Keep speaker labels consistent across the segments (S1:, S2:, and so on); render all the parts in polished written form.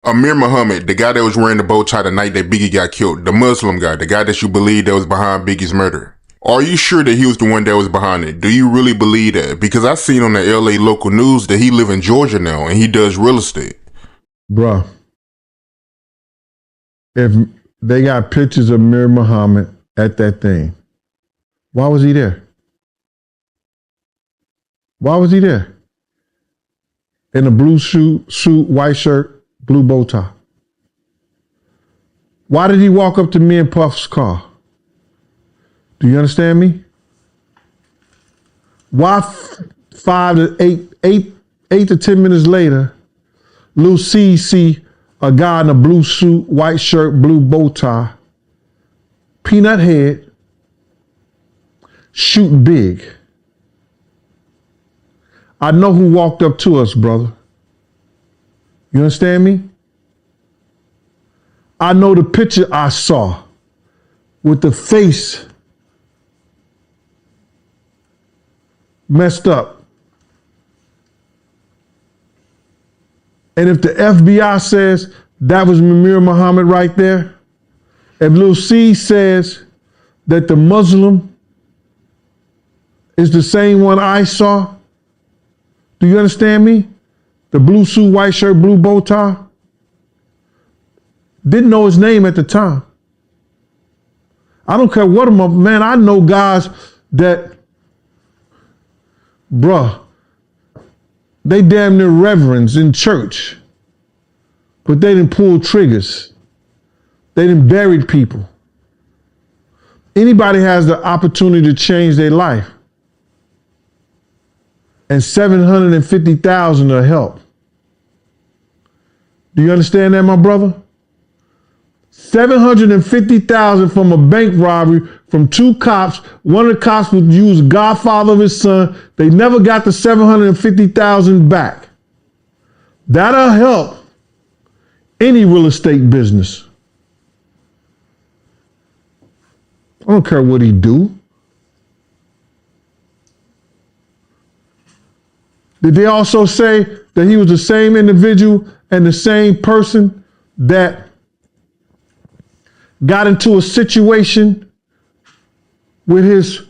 S1: Amir Muhammad, the guy that was wearing the bow tie the night that Biggie got killed, the Muslim guy, the guy that you believe that was behind Biggie's murder. Are you sure that he was the one that was behind it? Do you really believe that? Because I seen on the LA local news that he live in Georgia now and he does real estate.
S2: Bruh, if they got pictures of Amir Muhammad at that thing, why was he there? Why was he there? In a blue suit, white shirt, blue bow tie. Why did he walk up to me and Puff's car? Do you understand me? Why 8 to 10 minutes later, Lil C see a guy in a blue suit, white shirt, blue bow tie, peanut head, shooting big. I know who walked up to us, brother. You understand me? I know the picture I saw with the face messed up. And if the FBI says that was Amir Muhammad right there, if Lil C says that the Muslim is the same one I saw, do you understand me? The blue suit, white shirt, blue bow tie. Didn't know his name at the time. I don't care what man, I know guys that, bruh, they damn near reverends in church, but they didn't pull triggers. They didn't bury people. Anybody has the opportunity to change their life. And 750,000 will help. Do you understand that, my brother? 750,000 from a bank robbery from two cops. One of the cops would use godfather of his son. They never got the 750,000 back. That'll help any real estate business. I don't care what he do. Did they also say that he was the same individual and the same person that got into a situation with his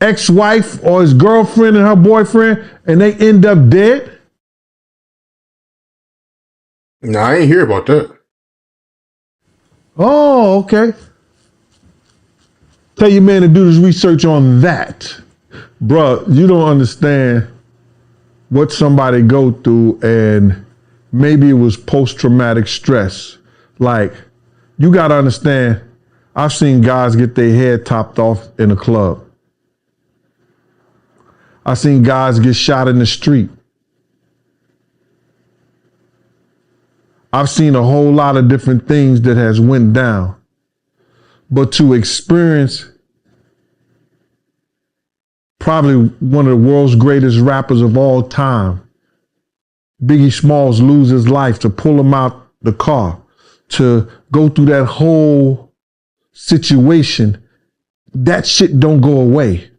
S2: ex-wife or his girlfriend and her boyfriend and they end up dead?
S1: Nah, I ain't hear about that.
S2: Oh, okay. Tell your man to do this research on that. Bruh, you don't understand what somebody go through, and maybe it was post-traumatic stress. Like, you gotta understand, I've seen guys get their head topped off in a club. I've seen guys get shot in the street. I've seen a whole lot of different things that has went down. But to experience probably one of the world's greatest rappers of all time, Biggie Smalls, lose his life, to pull him out the car, to go through that whole situation, that shit don't go away.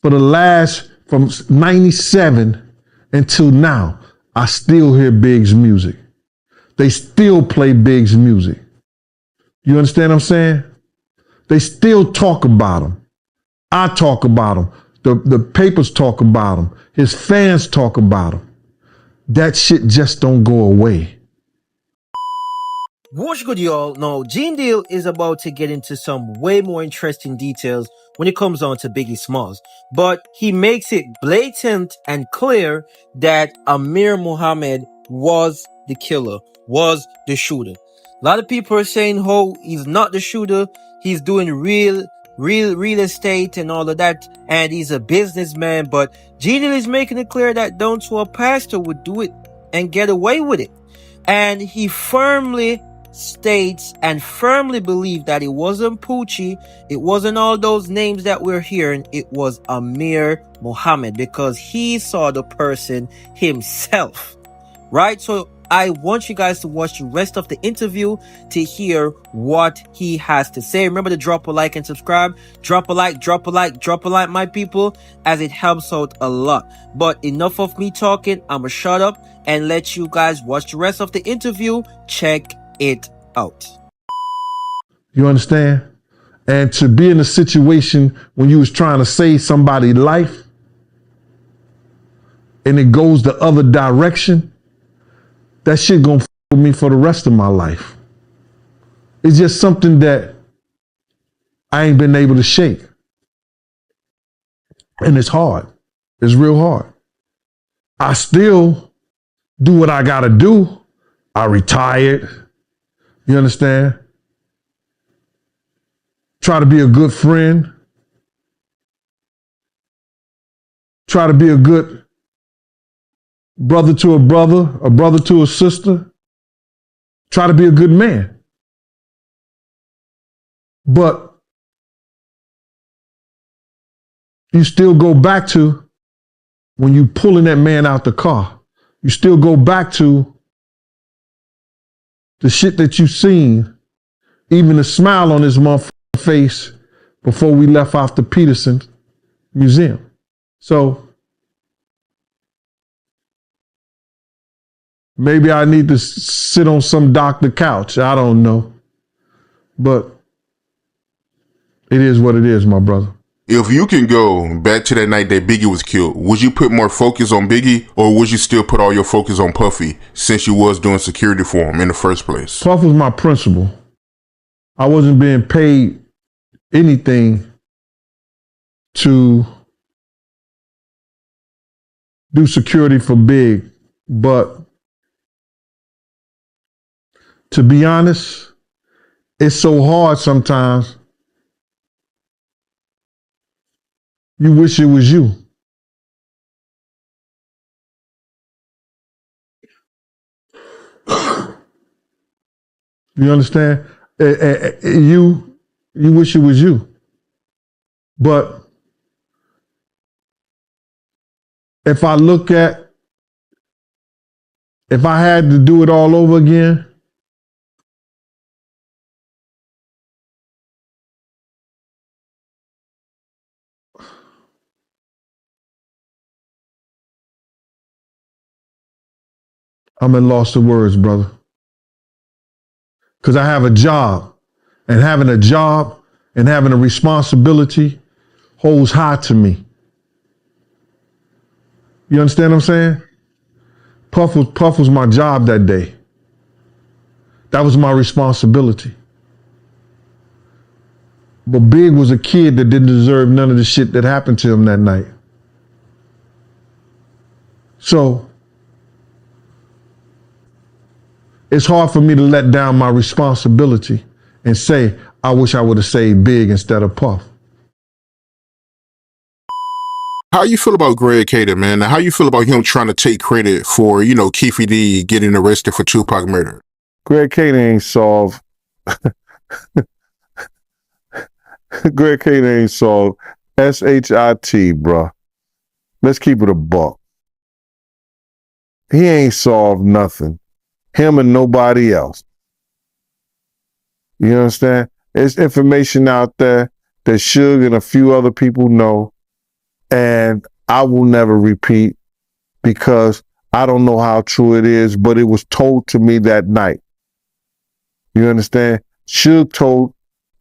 S2: For the last, from 97 until now, I still hear Big's music. They still play Big's music. You understand what I'm saying? They still talk about him. I talk about him. The papers talk about him. His fans talk about him. That shit just don't go away.
S3: What's good, y'all? Now, Gene Deal is about to get into some way more interesting details when it comes on to Biggie Smalls. But he makes it blatant and clear that Amir Muhammad was the killer, was the shooter. A lot of people are saying, oh, he's not the shooter. He's doing real estate and all of that. And he's a businessman. But Gene Deal is making it clear that down to a pastor would do it and get away with it. And he firmly states and firmly believed that it wasn't Poochie, it wasn't all those names that we're hearing, it was Amir Muhammad, because he saw the person himself, right? So I want you guys to watch the rest of the interview to hear what he has to say. Remember to drop a like and subscribe. Drop a like, drop a like, drop a like, my people, as it helps out a lot. But enough of me talking. I'ma shut up and let you guys watch the rest of the interview. Check it out.
S2: You understand? And to be in a situation when you was trying to save somebody's life and it goes the other direction, that shit gonna f with me for the rest of my life. It's just something that I ain't been able to shake. And it's hard. It's real hard. I still do what I gotta do. I retired. You understand? Try to be a good friend. Try to be a good brother to a brother to a sister. Try to be a good man. But you still go back to when you pulling that man out the car. You still go back to the shit that you seen, even the smile on his motherfucking face before we left off the Peterson Museum. So maybe I need to sit on some doctor couch. I don't know. But it is what it is, my brother.
S1: If you can go back to that night that Biggie was killed, would you put more focus on Biggie, or would you still put all your focus on Puffy since you was doing security for him in the first place?
S2: Puff was my principal. I wasn't being paid anything to do security for Big, but to be honest, it's so hard sometimes. You wish it was you. You understand? You wish it was you. But if I had to do it all over again, I'm at loss of words, brother. Because I have a job, and having a job and having a responsibility holds high to me. You understand what I'm saying? Puff was my job that day. That was my responsibility. But Big was a kid that didn't deserve none of the shit that happened to him that night. So it's hard for me to let down my responsibility and say, I wish I would have saved Big instead of Puff.
S1: How you feel about Greg Cater, man? How you feel about him trying to take credit for, Keefe D getting arrested for Tupac murder?
S2: Greg Cater ain't solved. Greg Cater ain't solved SHIT, bruh. Let's keep it a buck. He ain't solved nothing. Him and nobody else. You understand? There's information out there that Suge and a few other people know, and I will never repeat because I don't know how true it is, but it was told to me that night. You understand? Suge told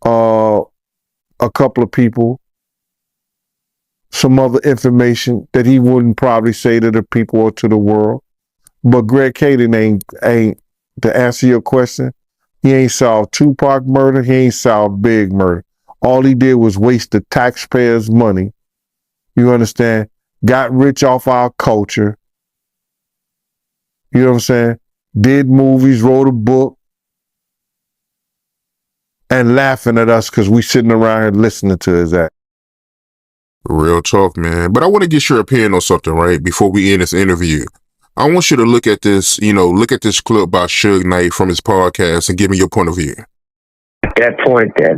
S2: a couple of people some other information that he wouldn't probably say to the people or to the world. But Greg Caden ain't, to answer your question, he ain't solved Tupac murder, he ain't solved Big murder. All he did was waste the taxpayers' money. You understand? Got rich off our culture. You know what I'm saying? Did movies, wrote a book, and laughing at us because we sitting around here listening to his act.
S1: Real talk, man. But I want to get your opinion on something, right? Before we end this interview. I want you to look at this, look at this clip by Suge Knight from his podcast and give me your point of view.
S4: At that point that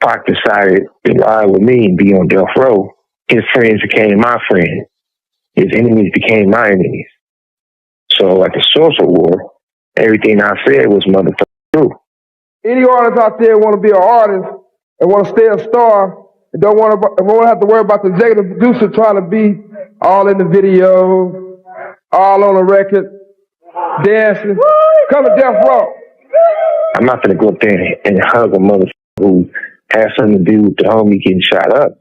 S4: Pac decided to ride with me and be on death row, his friends became my friends. His enemies became my enemies. So at the Social War, everything I said was motherfucking true.
S5: Any artist out there want to be an artist and want to stay a star and won't have to worry about the executive producer trying to be all in the video, all on the record, dancing. Come to Death Row.
S4: I'm not going to go up there and hug a motherfucker who has something to do with the homie getting shot up.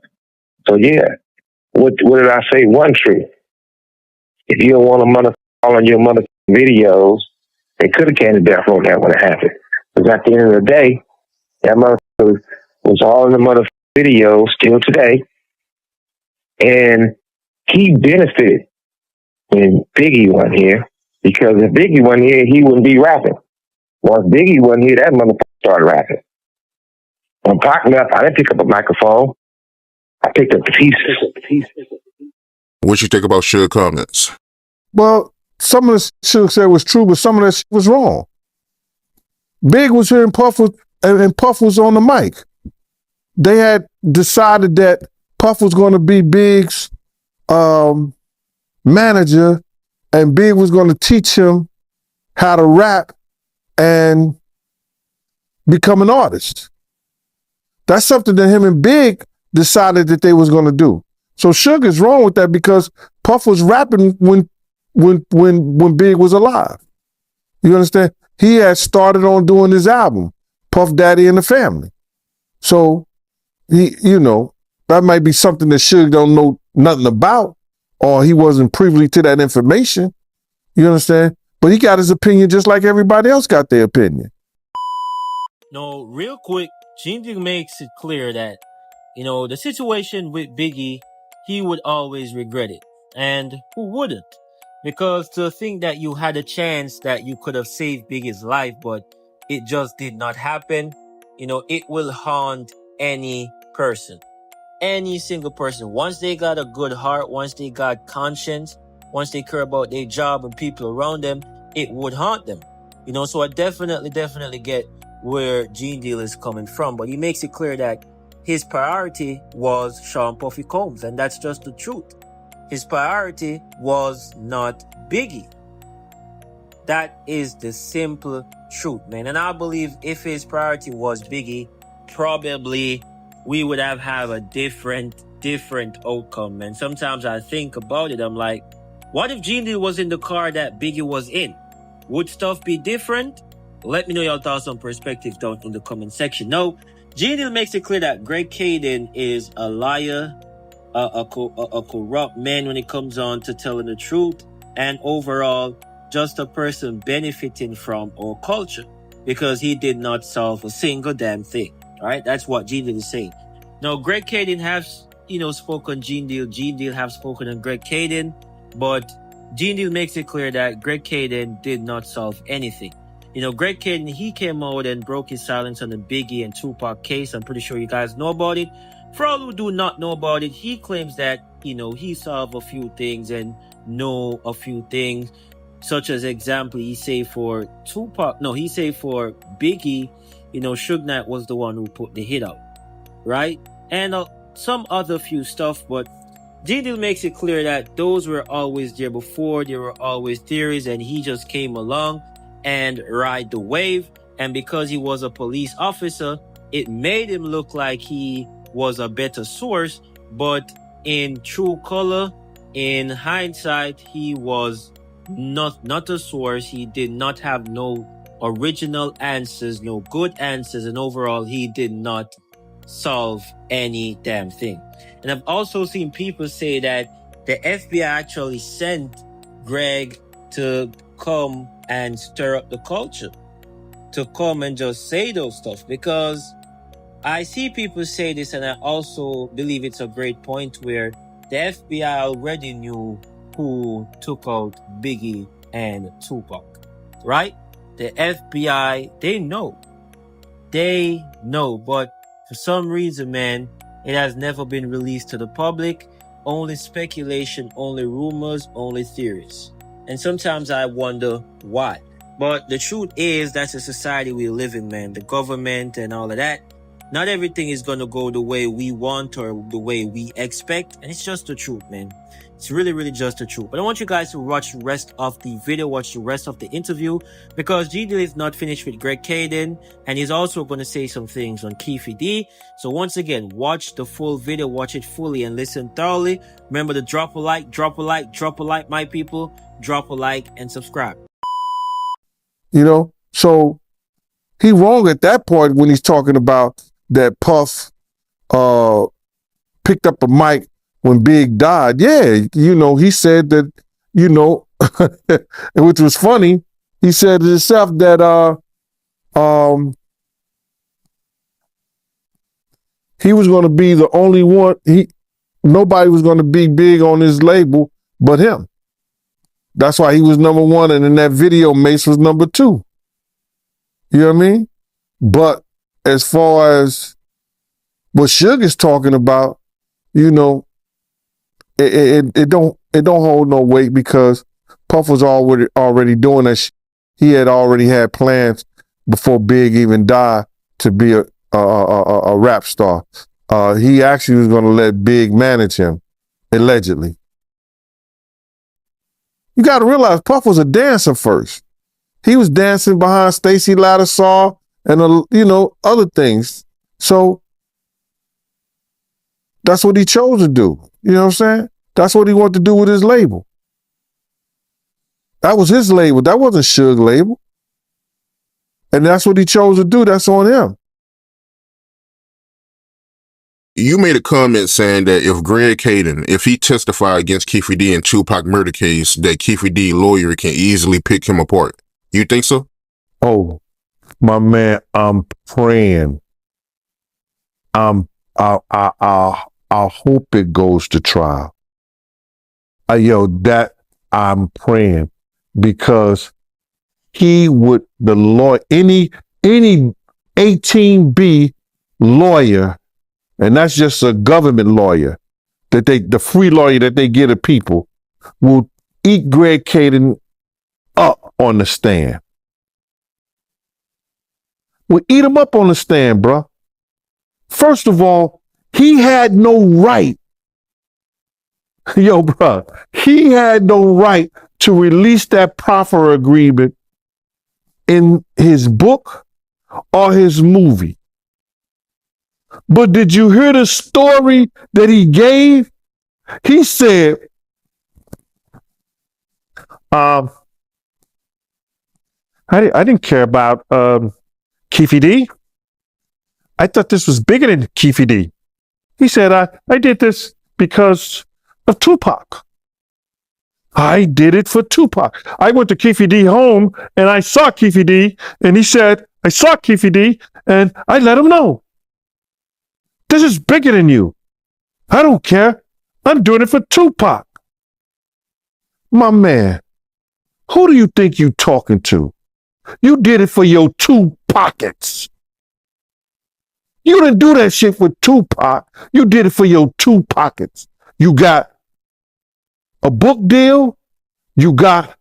S4: So yeah, what did I say? One true. If you don't want a motherfucker all on your motherfucking videos, they could have came to Death Row. That would have happened. Because at the end of the day, that motherfucker was all in the motherfucking videos still today, and he benefited when Biggie wasn't here. Because if Biggie wasn't here, he wouldn't be rapping. Once Biggie wasn't here, that motherfucker started rapping. When Pac left, I didn't pick up a microphone. I picked up the pieces.
S1: What you think about Suge comments?
S2: Well, some of the Suge said was true, but some of that shit was wrong. Big was here and Puff was on the mic. They had decided that Puff was going to be Big's manager, and Big was going to teach him how to rap and become an artist. That's something that him and Big decided that they was going to do. So Suge is wrong with that because Puff was rapping when Big was alive. You understand? He had started on doing his album, Puff Daddy and the Family. So he, that might be something that Suge don't know nothing about, or he wasn't privy to that information. You understand? But he got his opinion just like everybody else got their opinion.
S3: No, real quick, Gene makes it clear that, the situation with Biggie, he would always regret it. And who wouldn't? Because to think that you had a chance that you could have saved Biggie's life, but it just did not happen, it will haunt any person. Any single person. Once they got a good heart, once they got conscience, once they care about their job and people around them, it would haunt them. So I definitely get where Gene Deal is coming from, but he makes it clear that his priority was Sean Puffy Combs, and that's just the truth. His priority was not Biggie. That is the simple truth, man. And I believe if his priority was Biggie, probably we would have a different outcome. And sometimes I think about it, I'm like, what if Gene Deal was in the car that Biggie was in? Would stuff be different? Let me know your thoughts on perspective down in the comment section. No, Gene Deal makes it clear that Greg Caden is a liar, a corrupt man when it comes on to telling the truth, and overall just a person benefiting from our culture because he did not solve a single damn thing. All right, that's what Gene Deal is saying. Now, Greg Caden has, spoken Gene Deal. Gene Deal have spoken on Greg Caden, but Gene Deal makes it clear that Greg Caden did not solve anything. Greg Caden, he came out and broke his silence on the Biggie and Tupac case. I'm pretty sure you guys know about it. For all who do not know about it, he claims that, he solved a few things and know a few things, such as example, he say for Biggie, Suge Knight was the one who put the hit out, right? And some other few stuff, but Gene Deal makes it clear that those were always there before, there were always theories, and he just came along and ride the wave. And because he was a police officer, it made him look like he was a better source, but in true color, in hindsight, he was not a source. He did not have no original answers, no good answers, and overall, he did not solve any damn thing. And I've also seen people say that the FBI actually sent Greg to come and stir up the culture, to come and just say those stuff, because I see people say this, and I also believe it's a great point where the FBI already knew who took out Biggie and Tupac, right? The FBI, they know, but for some reason, man, it has never been released to the public. Only speculation, only rumors, only theories. And sometimes I wonder why. But the truth is, that's the society we live in, man. The government and all of that, Not everything is gonna go the way we want or the way we expect, and it's just the truth, man. It's really, really just the truth. But I want you guys to watch the rest of the video, watch the rest of the interview, because G Deal is not finished with Greg Caden, and he's also going to say some things on Keefe D. So once again, watch the full video, watch it fully, and listen thoroughly. Remember to drop a like, drop a like, drop a like, my people. Drop a like and subscribe.
S2: You know, so he wrong at that point when he's talking about that Puff picked up a mic when Big died. Yeah, you know, he said that, you know, which was funny. He said to himself that he was going to be the only one. Nobody was going to be big on his label but him. That's why he was number one, and in that video, Mace was number two. You know what I mean? But as far as what Suge is talking about, you know, it don't hold no weight because Puff was already doing that. He had already had plans before Big even died to be a rap star. He actually was going to let Big manage him, allegedly. You got to realize Puff was a dancer first. He was dancing behind Stacey Lattisaw and, you know, other things. So that's what he chose to do. You know what I'm saying? That's what he wanted to do with his label. That was his label. That wasn't Suge's label. And that's what he chose to do. That's on him.
S1: You made a comment saying that if Greg Caden, if he testified against Keefe D in Tupac murder case, that Keefe D lawyer can easily pick him apart. You think so?
S2: Oh, my man, I'm praying. I hope it goes to trial. That I'm praying because he would, the lawyer, any 18B lawyer, and that's just a government lawyer, the free lawyer that they give to people, will eat Greg Caden up on the stand. Will eat him up on the stand, bro. First of all, he had no right. Yo, bro, he had no right to release that proffer agreement in his book or his movie. But did you hear the story that he gave? He said, I didn't care about Keefe D. I thought this was bigger than Keefe D. He said, I did this because of Tupac. I did it for Tupac. I went to Keefe D home and I saw Keefe D, and he said, I saw Keefe D and I let him know. This is bigger than you. I don't care. I'm doing it for Tupac. My man, who do you think you talking to? You did it for your 2 pockets. You didn't do that shit for Tupac. You did it for your 2 pockets. You got a book deal. You got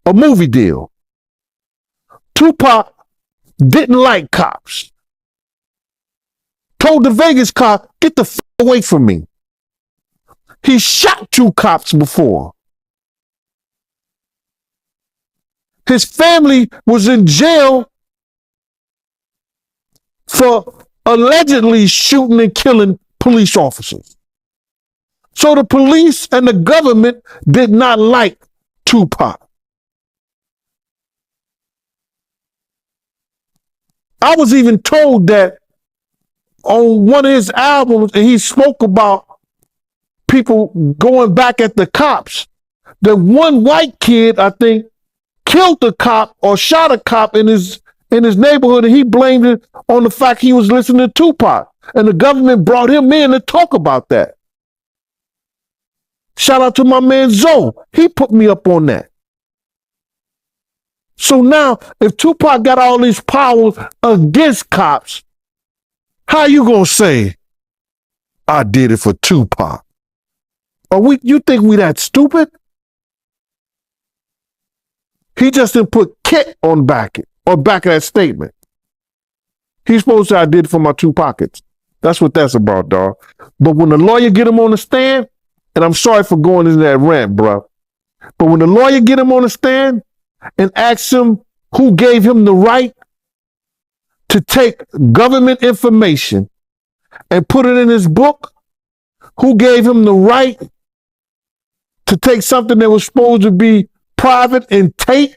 S2: a movie deal. Tupac didn't like cops. Told the Vegas cop, get the f away from me. He shot 2 cops before. His family was in jail for allegedly shooting and killing police officers. So the police and the government did not like Tupac. I was even told that on one of his albums, and he spoke about people going back at the cops, that one white kid, I think, killed the cop or shot a cop in his neighborhood, and he blamed it on the fact he was listening to Tupac. And the government brought him in to talk about that. Shout out to my man Zoe. He put me up on that. So now, if Tupac got all these powers against cops, how you gonna say, I did it for Tupac? You think we that stupid? He just didn't put Kit on back of that statement. He's supposed to say, I did it for my 2 pockets. That's what that's about, dog. But when the lawyer get him on the stand, and I'm sorry for going into that rant, bro, but when the lawyer get him on the stand and asks him who gave him the right to take government information and put it in his book, who gave him the right to take something that was supposed to be private and take,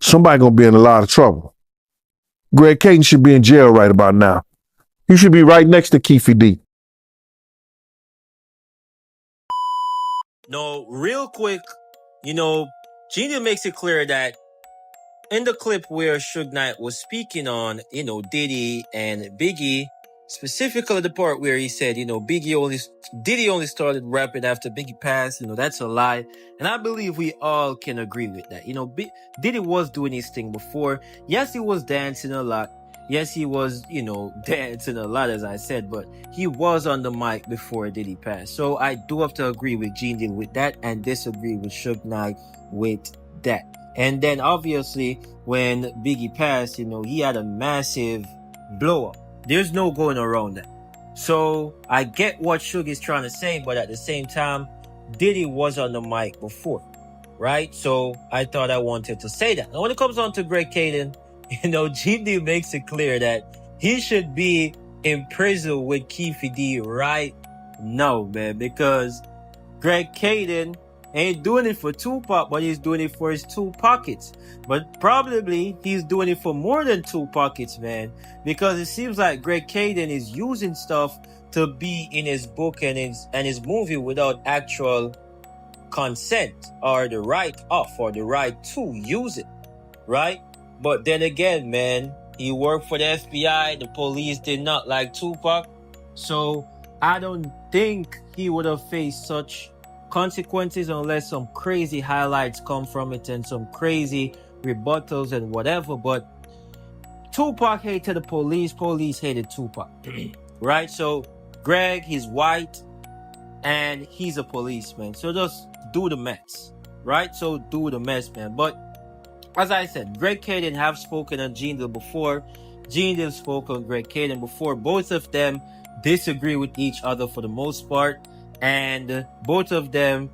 S2: somebody gonna be in a lot of trouble. Greg Caden should be in jail right about now. He should be right next to Keefe D.
S3: No, real quick, Genie makes it clear that in the clip where Suge Knight was speaking on, Diddy and Biggie, specifically the part where he said, Diddy only started rapping after Biggie passed, that's a lie. And I believe we all can agree with that. Diddy was doing his thing before. Yes, he was dancing a lot. Yes, he was, dancing a lot, as I said, but he was on the mic before Diddy passed. So I do have to agree with Gene Deal with that and disagree with Suge Knight with that. And then obviously when Biggie passed, he had a massive blow up. There's no going around that. So I get what Suge is trying to say, but at the same time, Diddy was on the mic before, right? So I thought I wanted to say that. Now when it comes on to Greg Caden, GD makes it clear that he should be in prison with Keefe D right now, man, because Greg Caden ain't doing it for Tupac, but he's doing it for his 2 pockets. But probably he's doing it for more than 2 pockets, man, because it seems like Greg Caden is using stuff to be in his book and his movie without actual consent or the right of or the right to use it, right? But then again, man, he worked for the FBI. The police did not like Tupac. So I don't think he would have faced such consequences unless some crazy highlights come from it and some crazy rebuttals and whatever. But Tupac hated the police hated Tupac. Right? So Greg, he's white and he's a policeman. So just do the mess. Right? So do the mess, man. But as I said, Greg Caden have spoken on Gene Deal before. Gene Deal spoke on Greg Caden before. Both of them disagree with each other for the most part. And both of them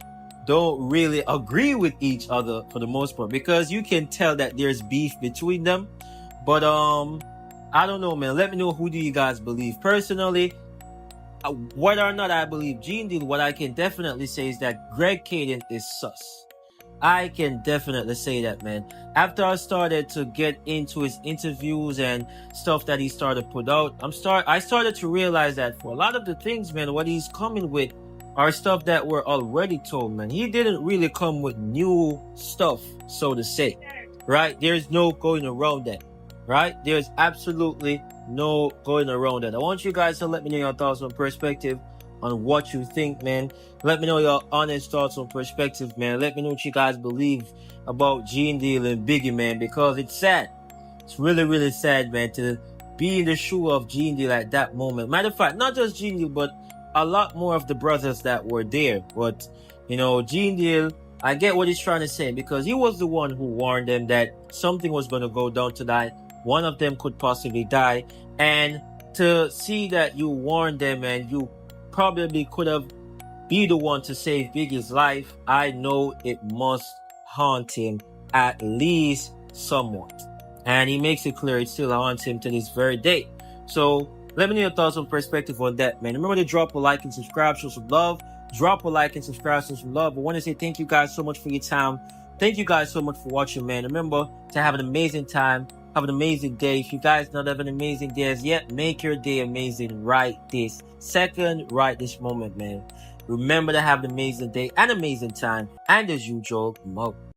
S3: don't really agree with each other for the most part. Because you can tell that there's beef between them. But I don't know, man. Let me know, who do you guys believe? Personally, whether or not I believe Gene Deal, what I can definitely say is that Greg Caden is sus. I can definitely say that, man. After I started to get into his interviews and stuff that he started to put out, I started to realize that for a lot of the things, man, what he's coming with are stuff that were already told, man. He didn't really come with new stuff, so to say, right? There's no going around that, right? There's absolutely no going around that. I want you guys to let me know your thoughts and perspective on what you think, man. Let me know your honest thoughts on perspective, man. Let me know what you guys believe about Gene Deal and Biggie, man, because it's sad. It's really, really sad, man, to be in the shoe of Gene Deal at that moment. Matter of fact, not just Gene Deal, but a lot more of the brothers that were there. But, Gene Deal, I get what he's trying to say, because he was the one who warned them that something was going to go down tonight. One of them could possibly die. And to see that you warned them and you probably could have be the one to save Biggie's life, I know it must haunt him at least somewhat. And he makes it clear it still haunts him to this very day. So let me know your thoughts and perspective on that, man. Remember to drop a like and subscribe, show some love. Drop a like and subscribe, show some love. I want to say thank you guys so much for your time. Thank you guys so much for watching, man. Remember to have an amazing time. Have an amazing day. If you guys not have an amazing day as yet, make your day amazing right this second, right this moment, man. Remember to have an amazing day and amazing time. And as usual, Mo.